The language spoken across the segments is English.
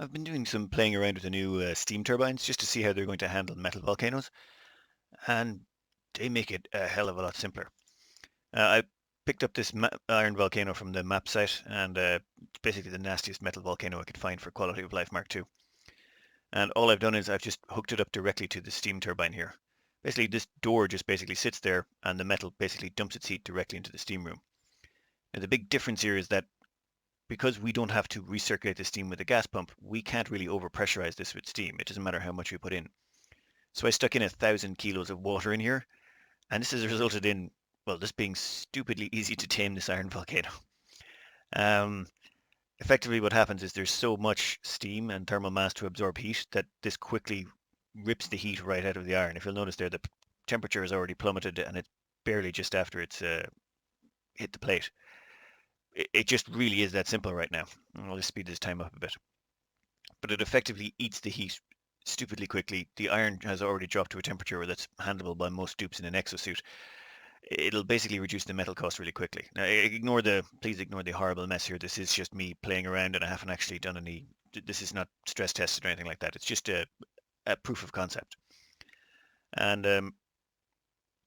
I've been doing some playing around with the new steam turbines just to see how they're going to handle metal volcanoes, and they make it a hell of a lot simpler. I picked up this iron volcano from the map site, and it's basically the nastiest metal volcano I could find for Quality of Life Mark II. And all I've done is I've just hooked it up directly to the steam turbine here. Basically, this door just basically sits there, and the metal basically dumps its heat directly into the steam room. And the big difference here is that because we don't have to recirculate the steam with a gas pump, we can't really overpressurize this with steam. It doesn't matter how much we put in. So I stuck in 1,000 kilos of water in here, and this has resulted in, well, this being stupidly easy to tame this iron volcano. Um, Effectively what happens is there's so much steam and thermal mass to absorb heat that this quickly rips the heat right out of the iron. If you'll notice there, the temperature has already plummeted and it's barely just after it's hit the plate. It just really is that simple right now. I'll just speed this time up a bit. But it effectively eats the heat stupidly quickly. The iron has already dropped to a temperature where that's handleable by most dupes in an exosuit. It'll basically reduce the metal cost really quickly. Now, please ignore the horrible mess here. This is just me playing around, and I haven't actually done any. This is not stress tested or anything like that. It's just a proof of concept. And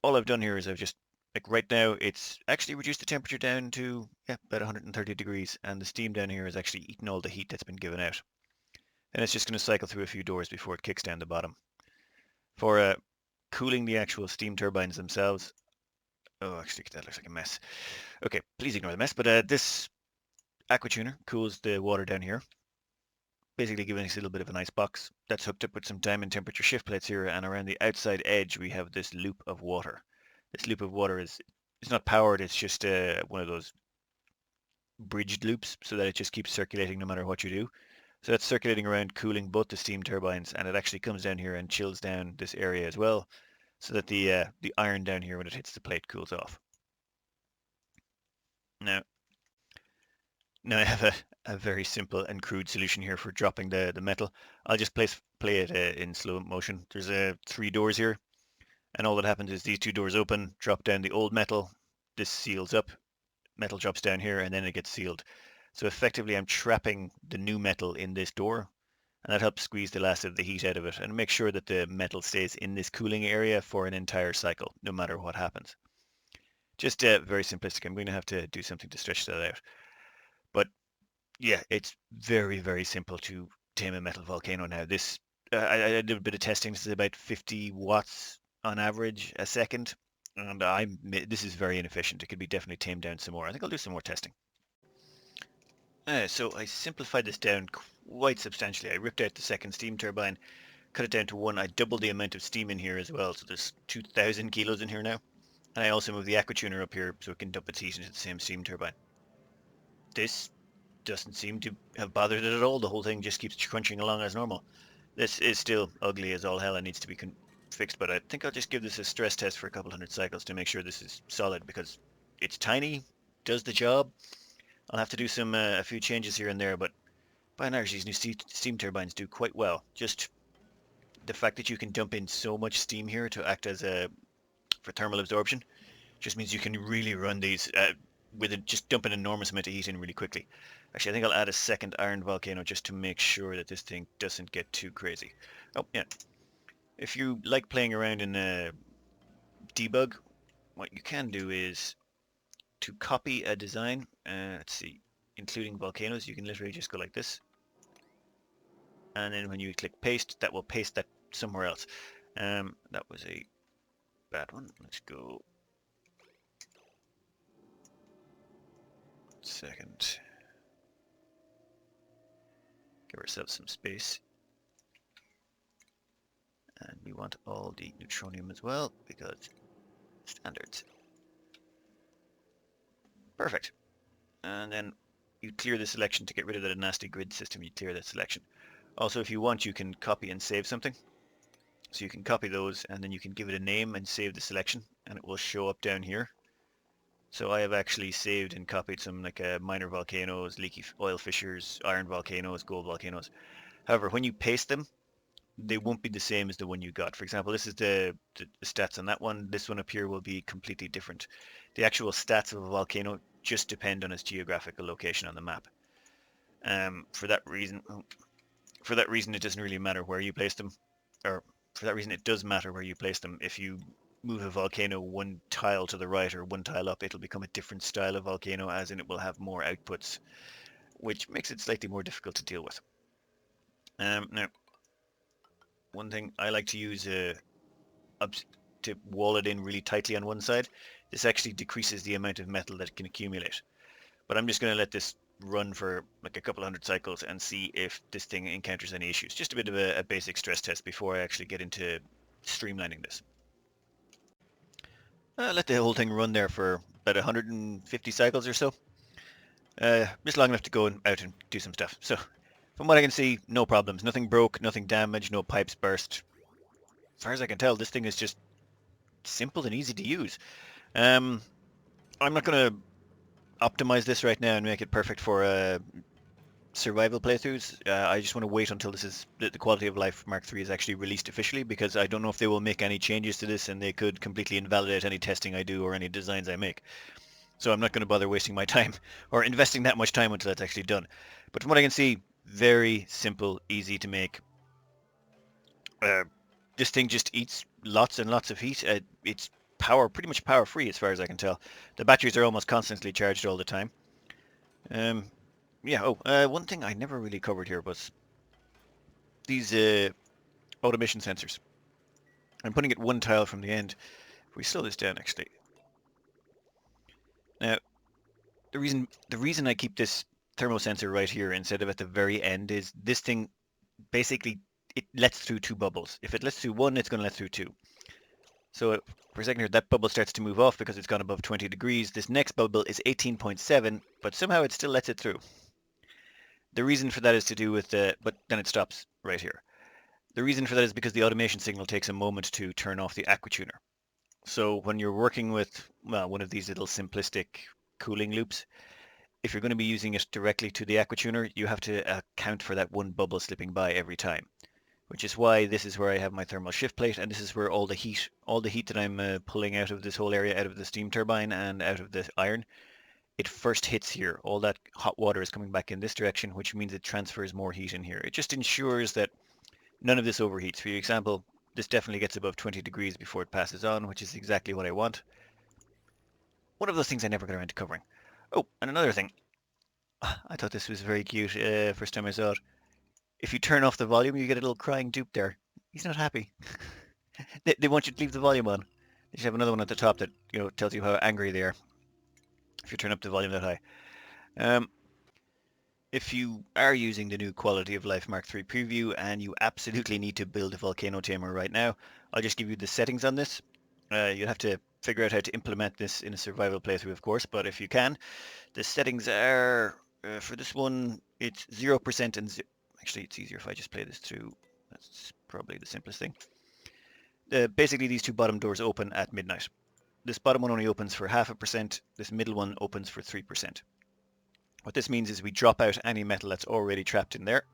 all I've done here is I've just, like right now, it's actually reduced the temperature down to about 130 degrees, and the steam down here has actually eaten all the heat that's been given out. And it's just going to cycle through a few doors before it kicks down the bottom. For cooling the actual steam turbines themselves, oh, actually, that looks like a mess. Okay, please ignore the mess, but this aqua tuner cools the water down here, basically giving us a little bit of an ice box. That's hooked up with some diamond temperature shift plates here, and around the outside edge we have this loop of water. This loop of water is it's not powered, it's just one of those bridged loops so that it just keeps circulating no matter what you do. So that's circulating around, cooling both the steam turbines, and it actually comes down here and chills down this area as well, so that the iron down here when it hits the plate cools off. Now, now I have a very simple and crude solution here for dropping the metal. I'll just play it in slow motion. There's 3 doors here, and all that happens is these 2 doors open, drop down the old metal, this seals up, metal drops down here, and then it gets sealed. So effectively I'm trapping the new metal in this door, and that helps squeeze the last of the heat out of it and make sure that the metal stays in this cooling area for an entire cycle, no matter what happens. Just very simplistic. I'm going to have to do something to stretch that out. But yeah, it's very, very simple to tame a metal volcano now. I did a bit of testing. This is about 50 watts on average a second, and this is very inefficient. It could be definitely tamed down some more. I think I'll do some more testing. So I simplified this down quite substantially. I ripped out the second steam turbine, cut it down to one. I doubled the amount of steam in here as well, so there's 2,000 kilos in here now. And I also moved the aqua tuner up here so it can dump its heat into the same steam turbine. This doesn't seem to have bothered it at all. The whole thing just keeps crunching along as normal. This is still ugly as all hell and needs to be fixed, but I think I'll just give this a stress test for a couple hundred cycles to make sure this is solid, because it's tiny, does the job. I'll have to do a few changes here and there, but by and large these new steam turbines do quite well. Just the fact that you can dump in so much steam here to act as for thermal absorption just means you can really run these just dump an enormous amount of heat in really quickly. Actually, I think I'll add a second iron volcano just to make sure that this thing doesn't get too crazy. Oh yeah, if you like playing around in Debug, what you can do is to copy a design. Let's see, including volcanoes, you can literally just go like this, and then when you click paste, that will paste that somewhere else. That was a bad one. Let's go second. Give ourselves some space. And we want all the neutronium as well, because standards. Perfect. And then you clear the selection to get rid of the nasty grid system. You clear that selection. Also, if you want, you can copy and save something. So you can copy those, and then you can give it a name and save the selection, and it will show up down here. So I have actually saved and copied some like minor volcanoes, leaky oil fissures, iron volcanoes, gold volcanoes. However, when you paste them, they won't be the same as the one you got. For example, this is the stats on that one. This one up here will be completely different. The actual stats of a volcano just depend on its geographical location on the map. For that reason, for that reason, it doesn't really matter where you place them, or for that reason, it does matter where you place them. If you move a volcano one tile to the right or one tile up, it'll become a different style of volcano, as in it will have more outputs, which makes it slightly more difficult to deal with. Now, one thing I like to use to wall it in really tightly on one side, this actually decreases the amount of metal that can accumulate. But I'm just going to let this run for like a couple hundred cycles and see if this thing encounters any issues. Just a bit of a basic stress test before I actually get into streamlining this. Let the whole thing run there for about 150 cycles or so. Just long enough to go out and do some stuff. So from what I can see, no problems. Nothing broke, nothing damaged, no pipes burst. As far as I can tell, this thing is just simple and easy to use. I'm not going to optimize this right now and make it perfect for survival playthroughs. I just want to wait until this is the Quality of Life Mark 3 is actually released officially, because I don't know if they will make any changes to this and they could completely invalidate any testing I do or any designs I make. So I'm not going to bother wasting my time or investing that much time until it's actually done. But from what I can see, very simple, easy to make. This thing just eats lots and lots of heat. It's pretty much power free as far as I can tell. The batteries are almost constantly charged all the time. Yeah, one thing I never really covered here was these automation sensors. I'm putting it one tile from the end. If we slow this down, actually. Now, the reason I keep this thermal sensor right here instead of at the very end is this thing basically, it lets through two bubbles. If it lets through one, it's going to let through two. So for a second here, that bubble starts to move off because it's gone above 20 degrees. This next bubble is 18.7, but somehow it still lets it through. The reason for that is to do with but then it stops right here. The reason for that is because the automation signal takes a moment to turn off the aquatuner. So when you're working with, well, one of these little simplistic cooling loops, if you're going to be using it directly to the aquatuner, you have to account for that one bubble slipping by every time, which is why this is where I have my thermal shift plate, and this is where all the heat that I'm pulling out of this whole area, out of the steam turbine and out of the iron, it first hits here. All that hot water is coming back in this direction, which means it transfers more heat in here. It just ensures that none of this overheats. For example, this definitely gets above 20 degrees before it passes on, which is exactly what I want. One of those things I never got around to covering. Oh, and another thing. I thought this was very cute first time I saw it. If you turn off the volume, you get a little crying dupe there. He's not happy. They want you to leave the volume on. They should have another one at the top that tells you how angry they are if you turn up the volume that high. If you are using the new Quality of Life Mark 3 preview and you absolutely need to build a volcano tamer right now, I'll just give you the settings on this. You'll have to figure out how to implement this in a survival playthrough, of course, but if you can, the settings are, for this one, it's 0% and actually it's easier if I just play this through. That's probably the simplest thing. Basically, these two bottom doors open at midnight. This bottom one only opens for 0.5%, this middle one opens for 3%. What this means is we drop out any metal that's already trapped in there.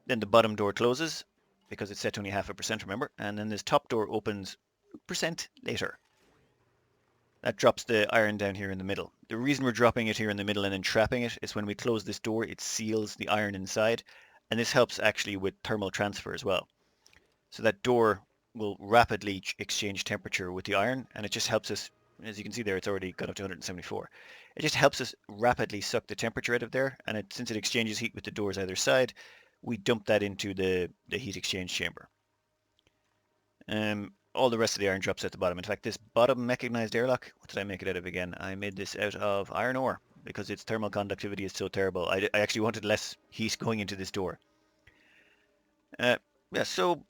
Then the bottom door closes, because it's set to only 0.5%, remember, and then this top door opens % later. That drops the iron down here in the middle. The reason we're dropping it here in the middle and then trapping it is when we close this door, it seals the iron inside, and this helps actually with thermal transfer as well. So that door will rapidly exchange temperature with the iron, and it just helps us, as you can see there, it's already got up to 174. It just helps us rapidly suck the temperature out of there, and since it exchanges heat with the doors either side, we dump that into the heat exchange chamber. All the rest of the iron drops at the bottom. In fact, this bottom mechanized airlock, what did I make it out of again? I made this out of iron ore because its thermal conductivity is so terrible. I actually wanted less heat going into this door. Yeah, so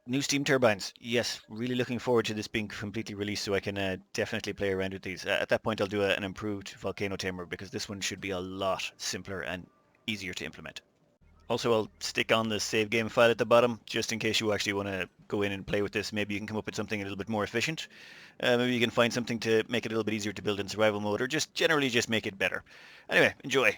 new steam turbines. Yes, really looking forward to this being completely released so I can definitely play around with these. At that point, I'll do an improved volcano tamer because this one should be a lot simpler and easier to implement. Also, I'll stick on the save game file at the bottom just in case you actually want to go in and play with this. Maybe you can come up with something a little bit more efficient. Maybe you can find something to make it a little bit easier to build in survival mode, or just generally just make it better. Anyway, enjoy.